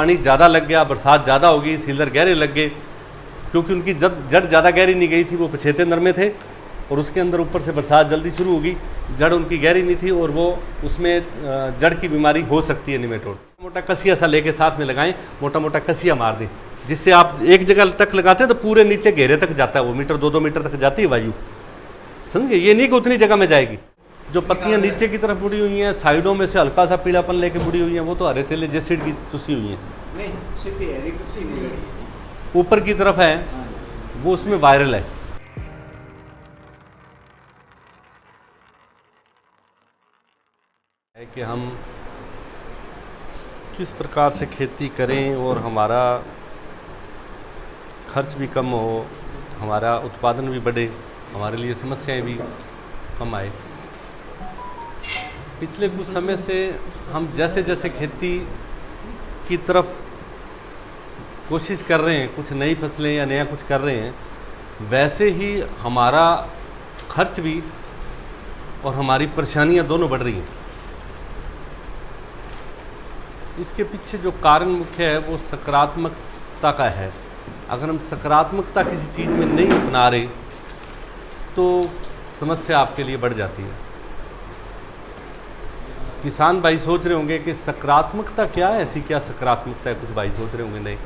पानी ज़्यादा लग गया, बरसात ज़्यादा होगी, सीलर गहरे लग गए, क्योंकि उनकी जड़ ज़्यादा गहरी नहीं गई थी, वो पछेते नरमे थे और उसके अंदर ऊपर से बरसात जल्दी शुरू होगी, जड़ उनकी गहरी नहीं थी और वो उसमें जड़ की बीमारी हो सकती है निमेटोड। मोटा कसिया सा लेके साथ में लगाएं, मोटा मोटा कसिया मार दें, जिससे आप एक जगह तक लगाते हैं तो पूरे नीचे गहरे तक जाता है, वो मीटर 2-2 मीटर तक जाती है वायु, समझे। ये नहीं कि उतनी जगह में जाएगी। जो पत्तियां नीचे की तरफ मुड़ी हुई हैं, साइडों में से हल्का सा पीलापन लेके मुड़ी हुई हैं, वो तो हरे तेले जेसिड की चुसी हुई हैं। नहीं, सीधी हरी कुसी नहीं लगी। ऊपर की तरफ है वो उसमें वायरल है। कि हम किस प्रकार से खेती करें और हमारा खर्च भी कम हो, हमारा उत्पादन भी बढ़े, हमारे लिए समस्याएं भी कम आए। पिछले कुछ समय से हम जैसे जैसे खेती की तरफ कोशिश कर रहे हैं, कुछ नई फसलें या नया कुछ कर रहे हैं, वैसे ही हमारा खर्च भी और हमारी परेशानियां दोनों बढ़ रही हैं। इसके पीछे जो कारण मुख्य है वो सकारात्मकता का है। अगर हम सकारात्मकता किसी चीज़ में नहीं अपना रहे तो समस्या आपके लिए बढ़ जाती है। किसान भाई सोच रहे होंगे कि सकारात्मकता क्या है, ऐसी क्या सकारात्मकता है, कुछ भाई सोच रहे होंगे नहीं।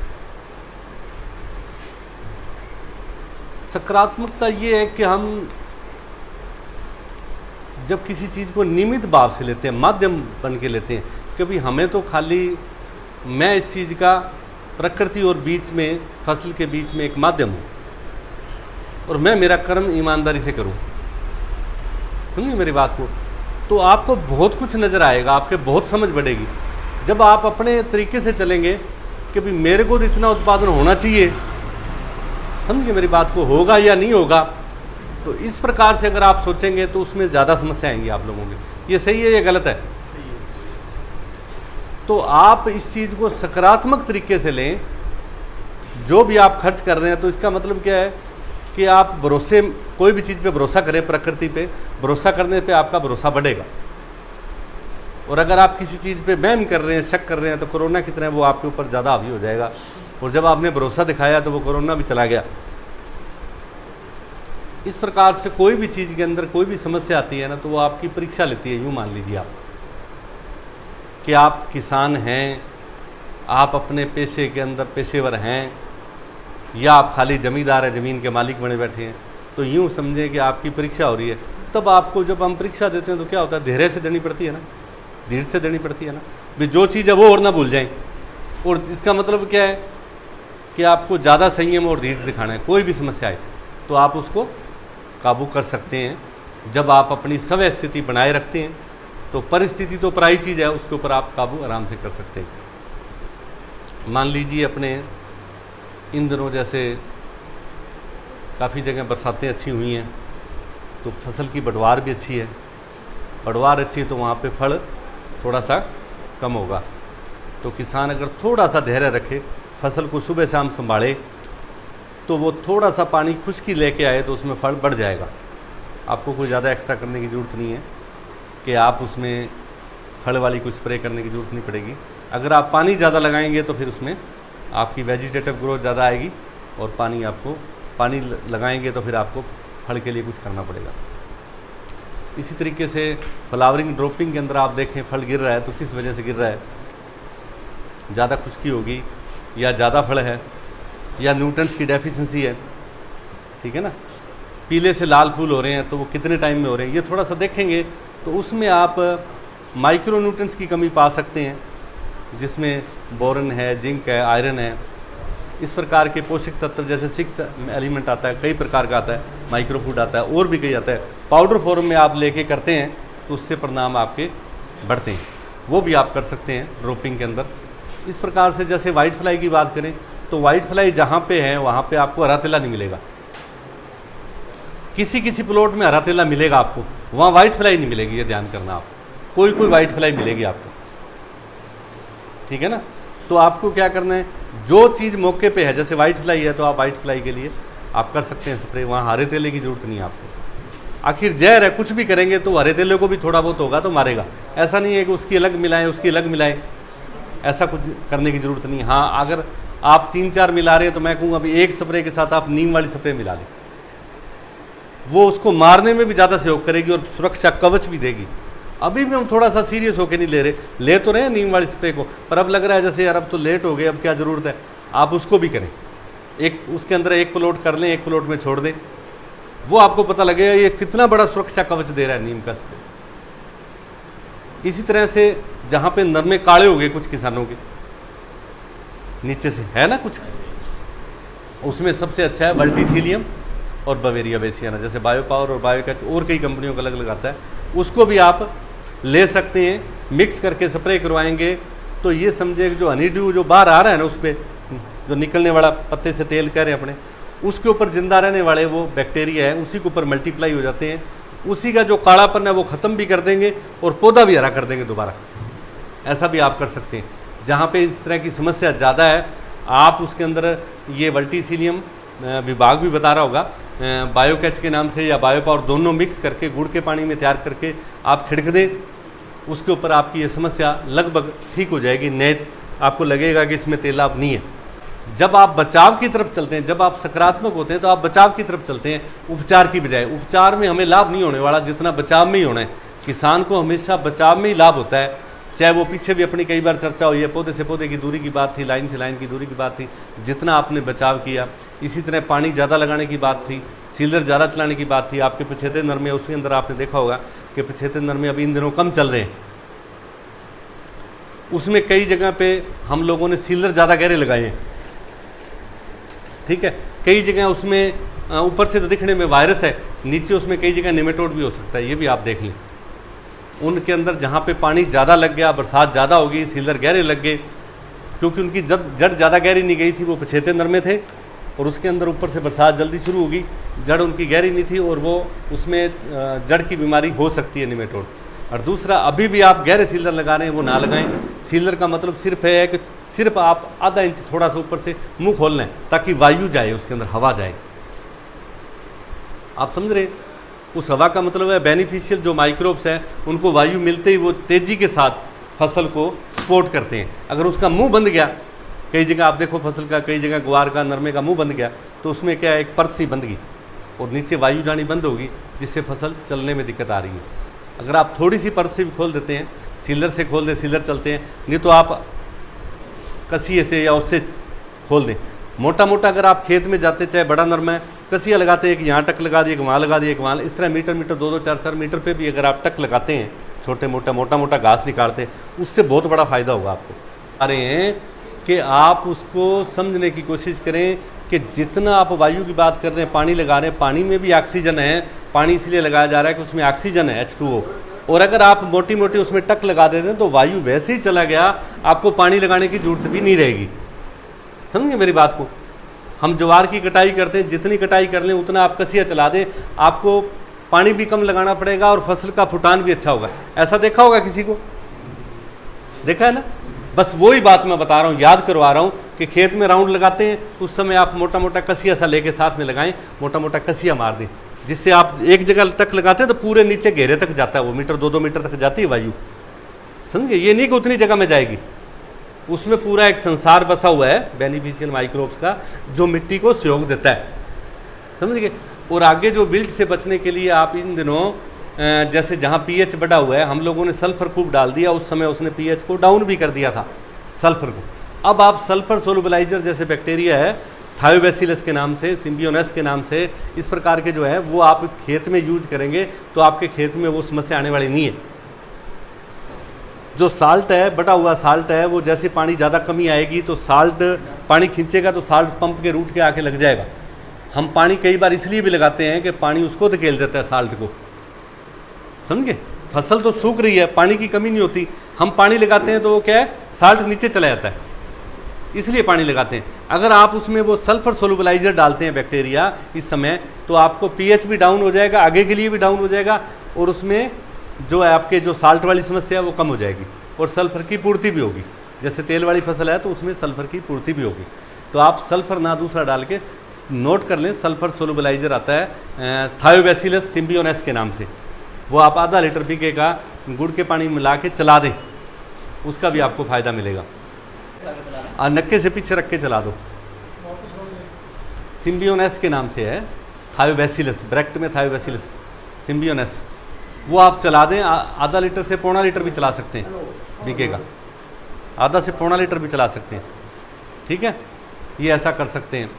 सकारात्मकता ये है कि हम जब किसी चीज़ को नियमित भाव से लेते हैं, माध्यम बन के लेते हैं, क्योंकि हमें तो खाली मैं इस चीज़ का प्रकृति और बीच में फसल के बीच में एक माध्यम हूँ और मैं मेरा कर्म ईमानदारी से करूँ, समझिए मेरी बात को, तो आपको बहुत कुछ नज़र आएगा, आपके बहुत समझ बढ़ेगी। जब आप अपने तरीके से चलेंगे कि भाई मेरे को तो इतना उत्पादन होना चाहिए, समझिए मेरी बात को, होगा या नहीं होगा, तो इस प्रकार से अगर आप सोचेंगे तो उसमें ज़्यादा समस्या आएंगी आप लोगों की। ये सही है या गलत है? तो आप इस चीज़ को सकारात्मक तरीके से लें। जो भी आप खर्च कर रहे हैं तो इसका मतलब क्या है कि आप भरोसे, कोई भी चीज़ पे भरोसा करें, प्रकृति पे भरोसा करने पे आपका भरोसा बढ़ेगा। और अगर आप किसी चीज़ पे वहम कर रहे हैं, शक कर रहे हैं, तो कोरोना की तरह वो आपके ऊपर ज़्यादा हावी हो जाएगा और जब आपने भरोसा दिखाया तो वो कोरोना भी चला गया। इस प्रकार से कोई भी चीज़ के अंदर कोई भी समस्या आती है ना, तो वो आपकी परीक्षा लेती है। यूँ मान लीजिए आप कि आप किसान हैं, आप अपने पेशे के अंदर पेशेवर हैं, या आप खाली ज़मींदार हैं, ज़मीन के मालिक बने बैठे हैं, तो यूँ समझें कि आपकी परीक्षा हो रही है। तब आपको जब हम परीक्षा देते हैं तो क्या होता है, धैर्य से देनी पड़ती है ना, धीरे से देनी पड़ती है ना, भी जो चीज़ है वो और ना भूल जाएं। और इसका मतलब क्या है कि आपको ज़्यादा संयम और धीरज दिखाना है। कोई भी समस्या आए तो आप उसको काबू कर सकते हैं जब आप अपनी समय स्थिति बनाए रखते हैं। तो परिस्थिति तो पराई चीज़ है, उसके ऊपर आप काबू आराम से कर सकते हैं। मान लीजिए अपने इन दिनों जैसे काफ़ी जगह बरसातें अच्छी हुई हैं तो फसल की बढ़वार भी अच्छी है, बढ़वार अच्छी है तो वहाँ पे फल थोड़ा सा कम होगा। तो किसान अगर थोड़ा सा धैर्य रखे, फसल को सुबह शाम संभाले, तो वो थोड़ा सा पानी खुश्की लेके आए तो उसमें फल बढ़ जाएगा। आपको कोई ज़्यादा एक्स्ट्रा करने की ज़रूरत नहीं है कि आप उसमें फल वाली कुछ स्प्रे करने की ज़रूरत नहीं पड़ेगी। अगर आप पानी ज़्यादा लगाएंगे तो फिर उसमें आपकी वेजिटेटिव ग्रोथ ज़्यादा आएगी, और पानी लगाएंगे तो फिर आपको फल के लिए कुछ करना पड़ेगा। इसी तरीके से फ्लावरिंग ड्रॉपिंग के अंदर आप देखें फल गिर रहा है तो किस वजह से गिर रहा है, ज़्यादा खुश्की होगी या ज़्यादा फल है या न्यूट्रिएंट्स की डेफिशिएंसी है, ठीक है ना। पीले से लाल फूल हो रहे हैं तो वो कितने टाइम में हो रहे हैं, ये थोड़ा सा देखेंगे तो उसमें आप माइक्रो न्यूट्रिएंट्स की कमी पा सकते हैं, जिसमें बोरन है, जिंक है, आयरन है। इस प्रकार के पोषक तत्व जैसे 6 एलिमेंट आता है, कई प्रकार का आता है, माइक्रो फूड आता है और भी कई आता है। पाउडर फॉर्म में आप लेके करते हैं तो उससे परिणाम आपके बढ़ते हैं, वो भी आप कर सकते हैं ड्रॉपिंग के अंदर। इस प्रकार से जैसे वाइट फ्लाई की बात करें तो वाइट फ्लाई जहाँ पे है वहाँ पे आपको हरा तेला नहीं मिलेगा। किसी किसी प्लॉट में हरा तेला मिलेगा आपको, वहाँ वाइट फ्लाई नहीं मिलेगी, ये ध्यान करना आप। कोई वाइट फ्लाई मिलेगी आपको, ठीक है ना। तो आपको क्या करना है, जो चीज़ मौके पे है, जैसे वाइट फ्लाई है तो आप वाइट फ्लाई के लिए आप कर सकते हैं स्प्रे, वहाँ हरे तेले की ज़रूरत नहीं है आपको। आखिर जहर है, कुछ भी करेंगे तो हरे तेले को भी थोड़ा बहुत होगा तो मारेगा। ऐसा नहीं है कि उसकी अलग मिलाएं उसकी अलग मिलाएं, ऐसा कुछ करने की ज़रूरत नहीं। हाँ, अगर आप 3-4 मिला रहे हैं तो मैं कहूँगा अभी एक स्प्रे के साथ आप नीम वाली स्प्रे मिला लें, वो उसको मारने में भी ज़्यादा सहयोग करेगी और सुरक्षा कवच भी देगी। अभी भी हम थोड़ा सा सीरियस होकर नहीं ले रहे, ले तो रहे हैं नीम वाली स्प्रे को, पर अब लग रहा है जैसे यार अब तो लेट हो गए, अब क्या ज़रूरत है, आप उसको भी करें। एक उसके अंदर एक प्लॉट कर लें, एक प्लॉट में छोड़ दें, वो आपको पता लगेगा ये कितना बड़ा सुरक्षा कवच दे रहा है नीम का स्प्रे। इसी तरह से जहाँ पे नरमे काले हो गए कुछ किसानों के नीचे से, है ना कुछ, उसमें सबसे अच्छा है वर्टिसिलियम और बवेरिया बेसियाना, जैसे बायोपावर और बायोकैच और कई कंपनियों का अलग अलग आता है, उसको भी आप ले सकते हैं। मिक्स करके स्प्रे करवाएंगे तो ये समझे कि जो हनी ड्यू जो बाहर आ रहा है ना, उस पर जो निकलने वाला पत्ते से तेल कह रहे हैं अपने, उसके ऊपर जिंदा रहने वाले वो बैक्टीरिया है, उसी के ऊपर मल्टीप्लाई हो जाते हैं, उसी का जो कालापन है वो ख़त्म भी कर देंगे और पौधा भी हरा कर देंगे दोबारा। ऐसा भी आप कर सकते हैं। जहाँ पे इस तरह की समस्या ज़्यादा है, आप उसके अंदर ये वर्टिसिलियम विभाग भी बता रहा होगा, बायोकैच के नाम से या बायोपावर, दोनों मिक्स करके गुड़ के पानी में तैयार करके आप छिड़क दें, उसके ऊपर आपकी ये समस्या लगभग ठीक हो जाएगी। नहीं आपको लगेगा कि इसमें तेलाब नहीं है। जब आप बचाव की तरफ चलते हैं, जब आप सकारात्मक होते हैं तो आप बचाव की तरफ चलते हैं उपचार की बजाय। उपचार में हमें लाभ नहीं होने वाला जितना बचाव में ही होना है। किसान को हमेशा बचाव में ही लाभ होता है, चाहे वो पीछे भी अपनी कई बार चर्चा हुई है, पौधे से पौधे की दूरी की बात थी, लाइन से लाइन की दूरी की बात थी, जितना आपने बचाव किया। इसी तरह पानी ज़्यादा लगाने की बात थी, सीलर ज़्यादा चलाने की बात थी। आपके पछेते नरमे, उसके अंदर आपने देखा होगा कि पछेते नरमे अभी इन दिनों कम चल रहे हैं, उसमें कई जगह पे हम लोगों ने सीलर ज़्यादा गहरे लगाए हैं, ठीक है। कई जगह उसमें ऊपर से तो दिखने में वायरस है, नीचे उसमें कई जगह नेमेटोड भी हो सकता है, ये भी आप देख लें। उनके अंदर जहाँ पे पानी ज़्यादा लग गया, बरसात ज़्यादा हो गई, सीलर गहरे लग गए, क्योंकि उनकी जड़ ज़्यादा गहरी नहीं गई थी, वो पछेते नरमे थे, और उसके अंदर ऊपर से बरसात जल्दी शुरू होगी, जड़ उनकी गहरी नहीं थी, और वो उसमें जड़ की बीमारी हो सकती है, निमेटोड। और दूसरा, अभी भी आप गहरे सीलर लगा रहे हैं वो ना लगाएं। सीलर का मतलब सिर्फ है कि सिर्फ आप आधा इंच थोड़ा सा ऊपर से मुंह खोल लें ताकि वायु जाए, उसके अंदर हवा जाए। आप समझ रहे हैं? उस हवा का मतलब है बेनिफिशियल जो माइक्रोब्स हैं उनको वायु मिलते ही वो तेज़ी के साथ फसल को सपोर्ट करते हैं। अगर उसका मुंह बंद गया, कई जगह आप देखो फसल का, कई जगह ग्वार का, नरमे का मुंह बंद गया, तो उसमें क्या है, एक परत सी बंद गई और नीचे वायु जानी बंद होगी, जिससे फसल चलने में दिक्कत आ रही है। अगर आप थोड़ी सी परत से भी खोल देते हैं, सीलर से खोल दें, सीलर चलते हैं, नहीं तो आप कसिए से या उससे खोल दें। मोटा मोटा अगर आप खेत में जाते, चाहे बड़ा नरमा है, कसिया लगाते हैं, एक यहाँ टक लगा दिए, एक वहाँ लगा दिए, एक वहाँ, इस तरह मीटर मीटर 2-2 4-4 मीटर पे भी अगर आप टक लगाते हैं, छोटे मोटा मोटा घास निकालते हैं, उससे बहुत बड़ा फ़ायदा होगा आपको। आ रहे हैं कि आप उसको समझने की कोशिश करें कि जितना आप वायु की बात कर रहे हैं, पानी लगा रहे हैं, पानी में भी ऑक्सीजन है। पानी इसलिए लगाया जा रहा है कि उसमें ऑक्सीजन है, H2O। और अगर आप मोटी मोटी उसमें टक लगा देते हैं तो वायु वैसे ही चला गया, आपको पानी लगाने की जरूरत भी नहीं रहेगी। समझिए मेरी बात को। हम ज्वार की कटाई करते हैं, जितनी कटाई कर लें उतना आप कसिया चला दें, आपको पानी भी कम लगाना पड़ेगा और फसल का फुटान भी अच्छा होगा। ऐसा देखा होगा किसी को? देखा है ना? बस वही बात मैं बता रहा हूँ, याद करवा रहा हूँ कि खेत में राउंड लगाते हैं उस समय आप मोटा मोटा कसिया सा लेके साथ में लगाएं, मोटा मोटा कसिया मार दें, जिससे आप एक जगह टक लगाते हैं तो पूरे नीचे घेरे तक जाता है, वो मीटर 2-2 मीटर तक जाती है वायु। समझिए, ये नहीं कि उतनी जगह में जाएगी, उसमें पूरा एक संसार बसा हुआ है बेनिफिशियल माइक्रोब्स का, जो मिट्टी को सहयोग देता है। समझ गए? और आगे जो विल्ट से बचने के लिए आप इन दिनों जैसे जहाँ पीएच बढ़ा हुआ है, हम लोगों ने सल्फर खूब डाल दिया, उस समय उसने पीएच को डाउन भी कर दिया था, सल्फर को। अब आप सल्फर सोलुबलाइजर जैसे बैक्टीरिया है, थायोबैसिलस के नाम से, सिम्बियोनेस के नाम से, इस प्रकार के जो है वो आप खेत में यूज करेंगे तो आपके खेत में वो समस्या आने वाली नहीं है। जो साल्ट है, बटा हुआ साल्ट है, वो जैसे पानी ज़्यादा कमी आएगी तो साल्ट पानी खींचेगा तो साल्ट पंप के रूट के आके लग जाएगा। हम पानी कई बार इसलिए भी लगाते हैं कि पानी उसको धकेल देता है, साल्ट को। समझ गए? फसल तो सूख रही है, पानी की कमी नहीं होती, हम पानी लगाते हैं तो वो क्या है, साल्ट नीचे चला जाता है, इसलिए पानी लगाते हैं। अगर आप उसमें वो सल्फर सोलुबलाइजर डालते हैं बैक्टीरिया इस समय, तो आपको पीएच भी डाउन हो जाएगा, आगे के लिए भी डाउन हो जाएगा, और उसमें जो है आपके जो साल्ट वाली समस्या है वो कम हो जाएगी, और सल्फर की पूर्ति भी होगी। जैसे तेल वाली फसल है तो उसमें सल्फर की पूर्ति भी होगी। तो आप सल्फर ना दूसरा डाल के नोट कर लें, सल्फर सोलुबलाइजर आता है थायोबैसिलस सिम्बियोनेस के नाम से, वो आप आधा लीटर पीके का गुड़ के पानी मिला के चला दें, उसका भी आपको फ़ायदा मिलेगा। नक्के से पीछे रख के चला दो। सिम्बियोनेस के नाम से है, थायोबैसिलस, ब्रैक्ट में थायोबैसिलस, सिम्बियोनेस। वो आप चला दें, आधा लीटर से पौना लीटर भी चला सकते हैं, बिकेगा। आधा से पौना लीटर भी चला सकते हैं, ठीक है, ये ऐसा कर सकते हैं।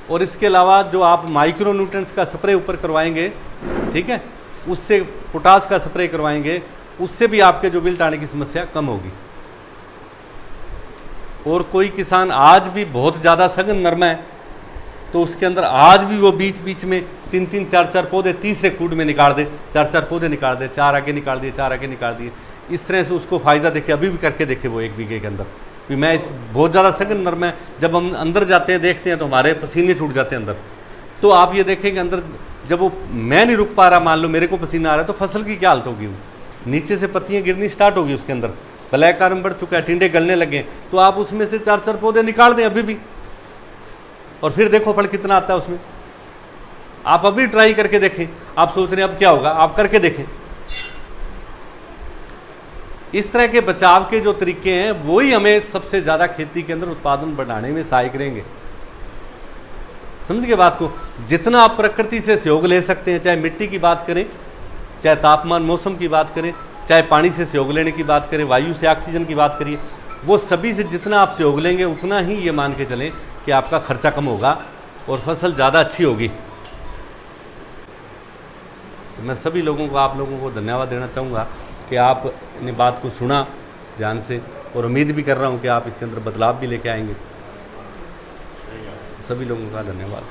और इसके अलावा जो आप माइक्रो न्यूट्रिएंट्स का स्प्रे ऊपर करवाएंगे, ठीक है, उससे पोटास का स्प्रे करवाएंगे, उससे भी आपके जो विल्ट आने की समस्या कम होगी। और कोई किसान आज भी बहुत ज़्यादा सघन नरमा है, तो उसके अंदर आज भी वो बीच बीच में 3-3, 4-4 पौधे तीसरे खूड में निकाल दे, 4-4 पौधे निकाल दे, 4 आगे निकाल दिए, 4 आगे निकाल दिए। इस तरह से उसको फ़ायदा देखे, अभी भी करके देखे वो 1 बीघे के अंदर भी। मैं इस बहुत ज़्यादा सघन नरमा है, जब हम अंदर जाते हैं देखते हैं तो हमारे पसीने छूट जाते हैं अंदर। तो आप ये देखें कि अंदर जब वो मैं नहीं रुक पा रहा, मान लो मेरे को पसीना आ रहा है, तो फसल की क्या हालत होगी, नीचे से पत्तियाँ गिरनी स्टार्ट होगी उसके अंदर, ब्लैक आर्म बढ़ चुका है, टिंडे गलने लगे। तो आप उसमें से 4-4 पौधे निकाल दें अभी भी, और फिर देखो फल कितना आता है उसमें। आप अभी ट्राई करके देखें। आप सोच रहे हैं अब क्या होगा, आप करके देखें। इस तरह के बचाव के जो तरीके हैं वही हमें सबसे ज़्यादा खेती के अंदर उत्पादन बढ़ाने में सहायक रहेंगे। समझ गए बात को? जितना आप प्रकृति से सहयोग ले सकते हैं, चाहे मिट्टी की बात करें, चाहे तापमान मौसम की बात करें, चाहे पानी से सहयोग लेने की बात करें, वायु से ऑक्सीजन की बात करिए, वो सभी से जितना आप सहयोग लेंगे उतना ही ये मान के चलें कि आपका खर्चा कम होगा और फसल ज़्यादा अच्छी होगी। तो मैं सभी लोगों को, आप लोगों को धन्यवाद देना चाहूँगा कि आपने बात को सुना ध्यान से, और उम्मीद भी कर रहा हूँ कि आप इसके अंदर बदलाव भी लेके आएंगे। सभी लोगों का धन्यवाद।